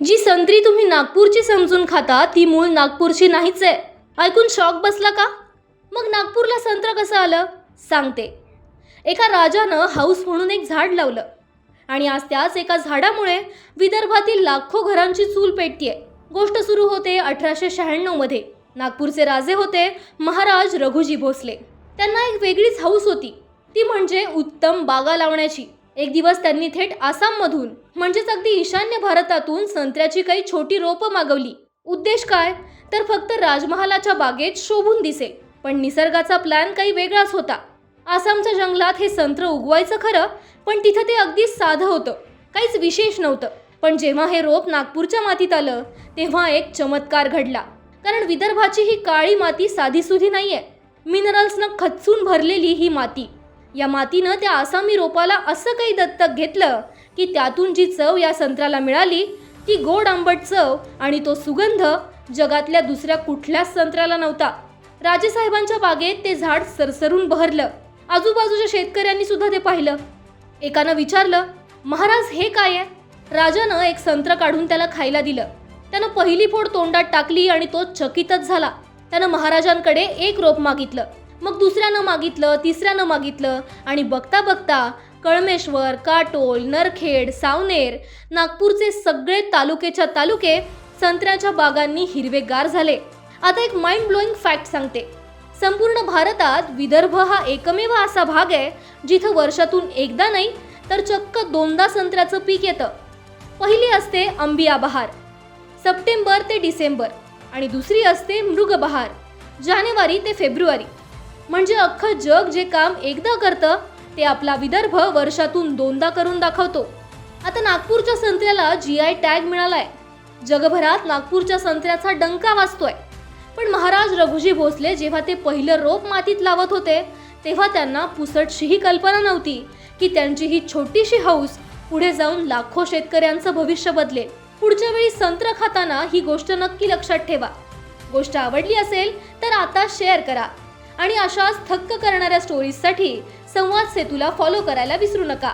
जी संत्री तुम्ही नागपूरची समजून खाता ती मूळ नागपूरची नाहीच आहे. ऐकून शॉक बसला का? मग नागपूरला संत्र कसं आलं सांगते. एका राजानं हाऊस म्हणून एक झाड लावलं आणि आज त्याच एका झाडामुळे विदर्भातील लाखो घरांची चूल पेटतीये. गोष्ट सुरू होते 1896 मध्ये. नागपूरचे राजे होते महाराज रघुजी भोसले. त्यांना एक वेगळीच हाऊस होती, ती म्हणजे उत्तम बागा लावण्याची. एक दिवस त्यांनी थेट आसाममधून म्हणजेच अगदी ईशान्य भारतातून संत्र्याची काही छोटी रोपं मागवली. उद्देश काय? तर फक्त राजमहालाच्या बागेत शोभून दिसेल. पण निसर्गाचा प्लॅन काही वेगळाच होता. आसामच्या जंगलात हे संत्र उगवायचं खरं, पण तिथं ते अगदी साधं होतं, काहीच विशेष नव्हतं. पण जेव्हा हे रोप नागपूरच्या मातीत आलं तेव्हा एक चमत्कार घडला. कारण विदर्भाची ही काळी माती साधीसुधी नाहीये, मिनरल्सनं खच्चून भरलेली ही माती. या मातीनं त्या आसामी रोपाला असं काही दत्तक घेतलं की त्यातून जी चव या संत्र्याला मिळाली ती गोड आंबट चव आणि तो सुगंध जगातल्या दुसऱ्या कुठल्याच संत्र्याला नव्हता. राजेसाहेबांच्या बागेत ते झाड सरसरून बहरलं. आजूबाजूच्या शेतकऱ्यांनी सुद्धा ते पाहिलं. एकानं विचारलं, महाराज हे काय आहे? राजानं एक संत्र काढून त्याला खायला दिलं. त्यानं पहिली फोड तोंडात टाकली आणि तो चकितच झाला. त्यानं महाराजांकडे एक रोप मागितलं, मग दुसऱ्यानं मागितलं, तिसऱ्यानं मागितलं आणि बघता बघता कळमेश्वर, काटोल, नरखेड, सावनेर, नागपूरचे सगळे तालुकेच्या तालुके संत्र्याच्या बागांनी हिरवेगार झाले. आता एक माइंड ब्लोईंग फॅक्ट सांगते. संपूर्ण भारतात विदर्भ हा एकमेव असा भाग आहे जिथं वर्षातून एकदा नाही तर चक्क दोनदा संत्र्याचं पीक येतं. पहिली असते अंबिया बहार, सप्टेंबर ते डिसेंबर, आणि दुसरी असते मृगबहार, जानेवारी ते फेब्रुवारी. म्हणजे अख्खं जग जे काम एकदा करतं ते आपला विदर्भ वर्षातून दोनदा करून दाखवतो. आता नागपूरच्या संत्र्याला GI टॅग मिळालाय. जगभरात नागपूरच्या संत्र्याचा डंका वाजतोय. पण महाराज रघुजी भोसले जेव्हा ते पहिलं रोप मातीत लावत होते तेव्हा त्यांना पुसटशीही कल्पना नव्हती की त्यांची ही छोटीशी हौस पुढे जाऊन लाखो शेतकऱ्यांचं भविष्य बदलेल. पुढच्या वेळी संत्र खाताना ही गोष्ट नक्की लक्षात ठेवा. गोष्ट आवडली असेल तर आता शेअर करा आणि अशाच थक्क करणाऱ्या स्टोरीजसाठी संवाद सेतूला फॉलो करायला विसरू नका.